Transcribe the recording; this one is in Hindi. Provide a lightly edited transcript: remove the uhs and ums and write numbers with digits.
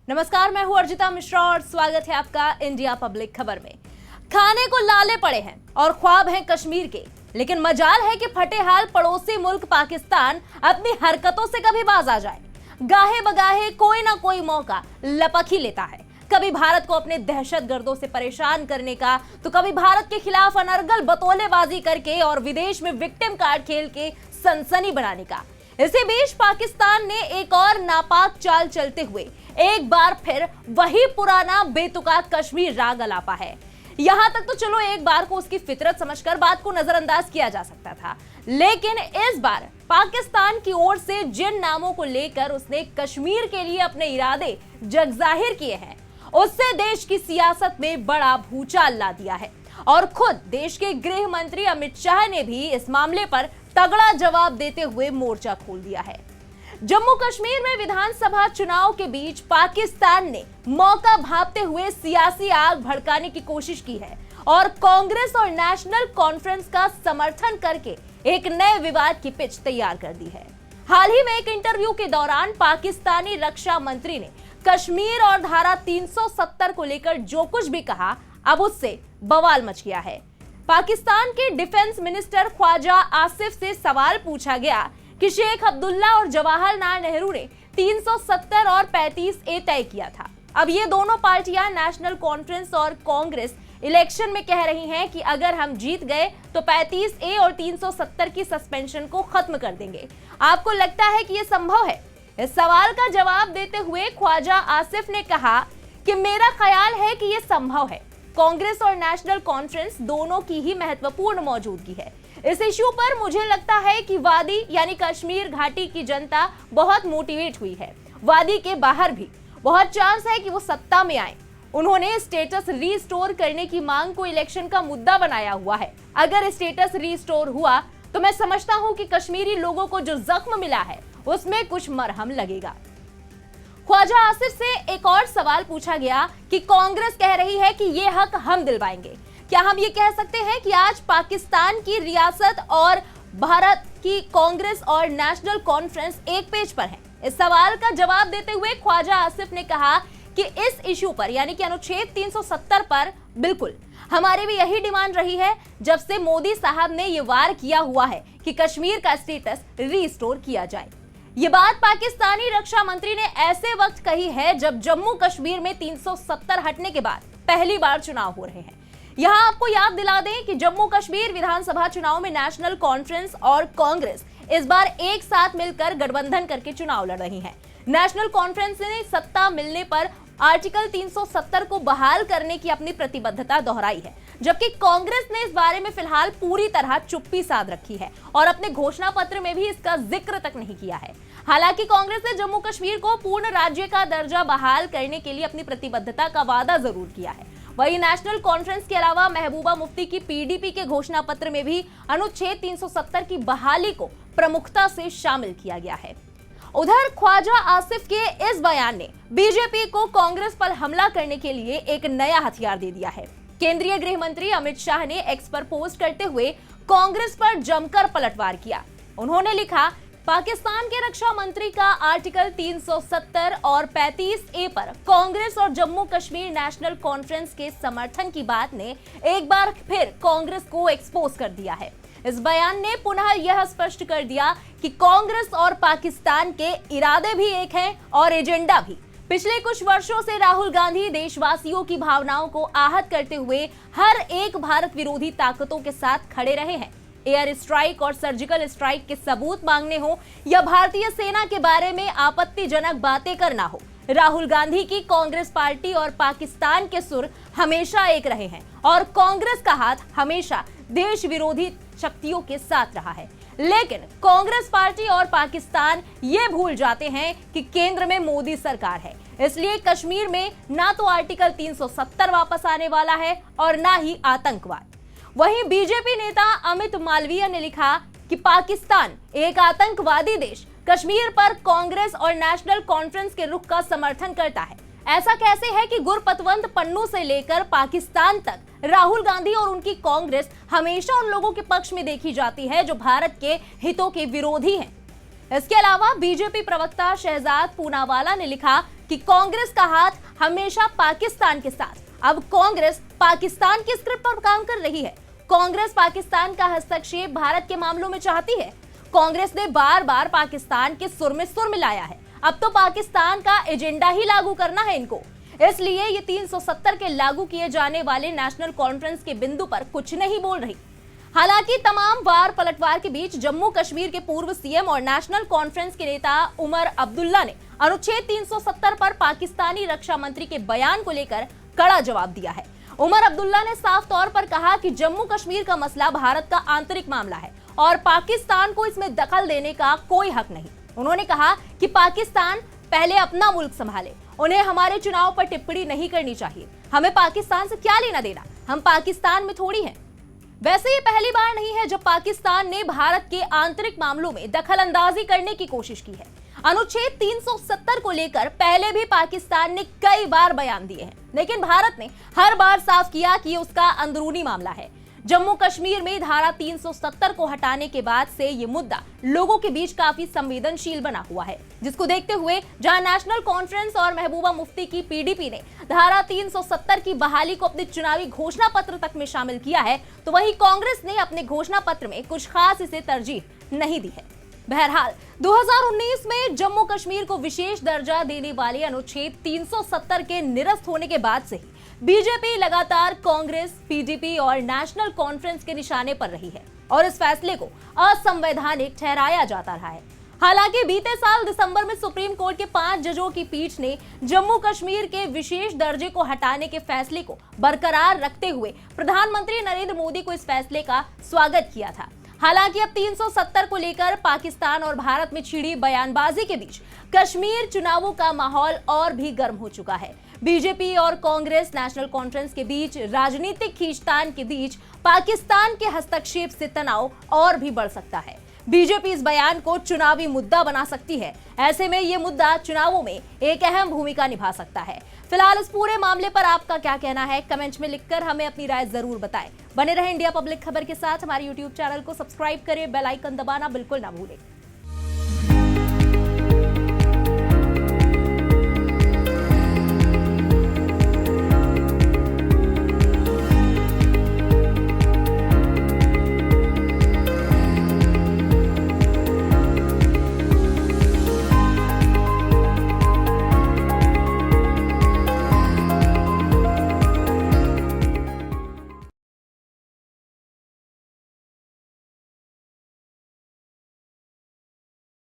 नमस्कार, मैं हूं अर्जिता मिश्रा और स्वागत है आपका इंडिया पब्लिक खबर में। खाने को लाले पड़े हैं और ख्वाब हैं कश्मीर के, लेकिन मजाल है कि फटे हाल पड़ोसी मुल्क पाकिस्तान अपनी हरकतों से कभी बाज आ जाए। गाहे बगाहे कोई ना कोई मौका लपक ही लेता है, कभी भारत को अपने दहशतगर्दों से परेशान करने का, तो कभी भारत के खिलाफ अनर्गल बतौलेबाजी करके और विदेश में विक्टिम कार्ड खेल के सनसनी बनाने का। इसी बीच पाकिस्तान ने एक और नापाक चाल चलते हुए एक बार फिर वही पुराना बेतुका कश्मीर राग अलापा है। यहां तक तो चलो एक बार को उसकी फितरत समझकर बात को नजरअंदाज किया जा सकता था, लेकिन इस बार पाकिस्तान की ओर से जिन नामों को लेकर उसने कश्मीर के लिए अपने इरादे जगजाहिर किए हैं, उससे देश की सियासत में बड़ा भूचाल ला दिया है। और खुद देश के गृह मंत्री अमित शाह ने भी इस मामले पर तगड़ा जवाब देते हुए मोर्चा खोल दिया है। जम्मू कश्मीर में विधानसभा चुनाव के बीच पाकिस्तान ने मौका भांपते हुए सियासी आग भड़काने की कोशिश की है और कांग्रेस और नेशनल कॉन्फ्रेंस का समर्थन करके एक नए विवाद की पिच तैयार कर दी है। हाल ही में एक इंटरव्यू के दौरान पाकिस्तानी रक्षा मंत्री ने कश्मीर और धारा 370 को लेकर जो कुछ भी कहा, अब उससे बवाल मच गया है। पाकिस्तान के डिफेंस मिनिस्टर ख्वाजा आसिफ से सवाल पूछा गया कि शेख अब्दुल्ला और जवाहरलाल नेहरू ने 370 और 35A तय किया था। अब ये दोनों पार्टियां नेशनल कॉन्फ्रेंस और कांग्रेस इलेक्शन में कह रही हैं कि अगर हम जीत गए तो 35A और 370 की सस्पेंशन को खत्म कर देंगे। आपको लगता है कि ये संभव है? इस सवाल का जवाब देते हुए ख्वाजा आसिफ ने कहा कि मेरा ख्याल है कि ये संभव है। कांग्रेस और नेशनल कॉन्फ्रेंस दोनों की ही महत्वपूर्ण मौजूदगी है। इस इश्यू पर मुझे लगता है कि वादी यानी कश्मीर घाटी की जनता बहुत मोटिवेट हुई है। वादी के बाहर भी बहुत चांस है कि वो सत्ता में आए। उन्होंने स्टेटस रीस्टोर करने की मांग को इलेक्शन का मुद्दा बनाया हुआ है। अगर स्टेटस रीस्टोर हुआ तो मैं समझता हूं कि कश्मीरी लोगों को जो जख्म मिला है उसमें कुछ मरहम लगेगा। ख्वाजा आसिफ से एक और सवाल पूछा गया कि कांग्रेस कह रही है कि ये हक हम दिलवाएंगे। क्या हम ये कह सकते हैं कि आज पाकिस्तान की रियासत और भारत की कांग्रेस और नेशनल कॉन्फ्रेंस एक पेज पर है? इस सवाल का जवाब देते हुए ख्वाजा आसिफ ने कहा कि इस इशू पर यानी कि अनुच्छेद 370 पर बिल्कुल हमारी भी यही डिमांड रही है जब से मोदी साहब ने ये वार किया हुआ है कि कश्मीर का स्टेटस रीस्टोर किया जाए। ये बात पाकिस्तानी रक्षा मंत्री ने ऐसे वक्त कही है जब जम्मू कश्मीर में 370 हटने के बाद पहली बार चुनाव हो रहे हैं। यहां आपको याद दिला दें कि जम्मू कश्मीर विधानसभा चुनाव में नेशनल कॉन्फ्रेंस और कांग्रेस इस बार एक साथ मिलकर गठबंधन करके चुनाव लड़ रही हैं। नेशनल कॉन्फ्रेंस ने सत्ता मिलने पर आर्टिकल 370 को बहाल करने की अपनी प्रतिबद्धता दोहराई है, जबकि कांग्रेस ने इस बारे में फिलहाल पूरी तरह चुप्पी साध रखी है और अपने घोषणा पत्र में भी इसका जिक्र तक नहीं किया है। हालांकि कांग्रेस ने जम्मू कश्मीर को पूर्ण राज्य का दर्जा बहाल करने के लिए अपनी प्रतिबद्धता का वादा जरूर किया है। वहीं नेशनल कॉन्फ्रेंस के अलावा महबूबा मुफ्ती की PDP के घोषणा पत्र में भी अनुच्छेद 370 की बहाली को प्रमुखता से शामिल किया गया है। उधर ख्वाजा आसिफ के इस बयान ने बीजेपी को कांग्रेस पर हमला करने के लिए एक नया हथियार दे दिया है। केंद्रीय गृह मंत्री अमित शाह ने एक्स पर पोस्ट करते हुए कांग्रेस पर जमकर पलटवार किया। उन्होंने लिखा, पाकिस्तान के रक्षा मंत्री का आर्टिकल 370 और 35A पर कांग्रेस और जम्मू कश्मीर नेशनल कॉन्फ्रेंस के समर्थन की बात ने एक बार फिर कांग्रेस को एक्सपोज कर दिया है। इस बयान ने पुनः यह स्पष्ट कर दिया कि कांग्रेस और पाकिस्तान के इरादे भी एक हैं और एजेंडा भी। पिछले कुछ वर्षों से राहुल गांधी देशवासियों की भावनाओं को आहत करते हुए हर एक भारत विरोधी ताकतों के साथ खड़े रहे हैं। एयर स्ट्राइक और सर्जिकल स्ट्राइक के सबूत मांगने हो या भारतीय सेना के बारे में आपत्तिजनक बातें करना हो, राहुल गांधी की कांग्रेस पार्टी और पाकिस्तान के सुर हमेशा एक रहे हैं और कांग्रेस का हाथ हमेशा देश विरोधी शक्तियों के साथ रहा है। लेकिन कांग्रेस पार्टी और पाकिस्तान ये भूल जाते हैं कि केंद्र में मोदी सरकार है, इसलिए कश्मीर में ना तो आर्टिकल 370 वापस आने वाला है और ना ही आतंकवाद। वहीं बीजेपी नेता अमित मालवीय ने लिखा कि पाकिस्तान एक आतंकवादी देश कश्मीर पर कांग्रेस और नेशनल कॉन्फ्रेंस के रुख का समर्थन करता है। ऐसा कैसे है कि गुरपतवंत पन्नू से लेकर पाकिस्तान तक राहुल गांधी और उनकी कांग्रेस हमेशा उन लोगों के पक्ष में देखी जाती है जो भारत के हितों के विरोधी हैं। इसके अलावा बीजेपी प्रवक्ता शहजाद पूनावाला ने लिखा कि कांग्रेस का हाथ हमेशा पाकिस्तान के साथ। अब कांग्रेस पाकिस्तान की स्क्रिप्ट पर काम कर रही है। कांग्रेस पाकिस्तान का हस्तक्षेप भारत के मामलों में चाहती है। कांग्रेस ने बार बार पाकिस्तान के सुर में सुर मिलाया है। अब तो पाकिस्तान का एजेंडा ही लागू करना है इनको। इसलिए ये 370 के लागू किए जाने वाले नेशनल कॉन्फ्रेंस के बिंदु पर कुछ नहीं बोल रही। हालांकि तमाम वार पलटवार के बीच जम्मू कश्मीर के पूर्व सीएम और नेशनल कॉन्फ्रेंस के नेता उमर अब्दुल्ला ने अनुच्छेद 370 पर पाकिस्तानी रक्षा मंत्री के बयान को लेकर कड़ा जवाब दिया है। उमर अब्दुल्ला ने साफ तौर पर कहा कि जम्मू कश्मीर का मसला भारत का आंतरिक मामला है और पाकिस्तान को इसमें दखल देने का कोई हक नहीं। उन्होंने कहा कि पाकिस्तान पहले अपना मुल्क संभाले, उन्हें हमारे चुनाव पर टिप्पणी नहीं करनी चाहिए। हमें पाकिस्तान से क्या लेना देना, हम पाकिस्तान में थोड़ी हैं। वैसे ये पहली बार नहीं है जब पाकिस्तान ने भारत के आंतरिक मामलों में दखल अंदाजी करने की कोशिश की है। अनुच्छेद 370 को लेकर पहले भी पाकिस्तान ने कई बार बयान दिए हैं, लेकिन भारत ने हर बार साफ किया कि ये उसका अंदरूनी मामला है। जम्मू कश्मीर में धारा 370 को हटाने के बाद से ये मुद्दा लोगों के बीच काफी संवेदनशील बना हुआ है, जिसको देखते हुए जहां नेशनल कॉन्फ्रेंस और महबूबा मुफ्ती की पीडीपी ने धारा 370 की बहाली को अपने चुनावी घोषणा पत्र तक में शामिल किया है, तो वहीं कांग्रेस ने अपने घोषणा पत्र में कुछ खास इसे तरजीह नहीं दी है। बहरहाल 2019 में जम्मू कश्मीर को विशेष दर्जा देने वाले अनुच्छेद 370 के निरस्त होने के बाद से ही बीजेपी लगातार कांग्रेस, पीडीपी और नेशनल कॉन्फ्रेंस के निशाने पर रही है और इस फैसले को असंवैधानिक ठहराया जाता रहा है। हालांकि बीते साल दिसंबर में सुप्रीम कोर्ट के 5 जजों की पीठ ने जम्मू कश्मीर के विशेष दर्जे को हटाने के फैसले को बरकरार रखते हुए प्रधानमंत्री नरेंद्र मोदी को इस फैसले का स्वागत किया था। हालांकि अब 370 को लेकर पाकिस्तान और भारत में छिड़ी बयानबाजी के बीच कश्मीर चुनावों का माहौल और भी गर्म हो चुका है। बीजेपी और कांग्रेस नेशनल कॉन्फ्रेंस के बीच राजनीतिक खींचतान के बीच पाकिस्तान के हस्तक्षेप से तनाव और भी बढ़ सकता है। बीजेपी इस बयान को चुनावी मुद्दा बना सकती है। ऐसे में ये मुद्दा चुनावों में एक अहम भूमिका निभा सकता है। फिलहाल इस पूरे मामले पर आपका क्या कहना है, कमेंट में लिखकर हमें अपनी राय जरूर बताएं। बने रहे इंडिया पब्लिक खबर के साथ। हमारे YouTube चैनल को सब्सक्राइब करें, बेल आइकन दबाना बिल्कुल ना भूलें।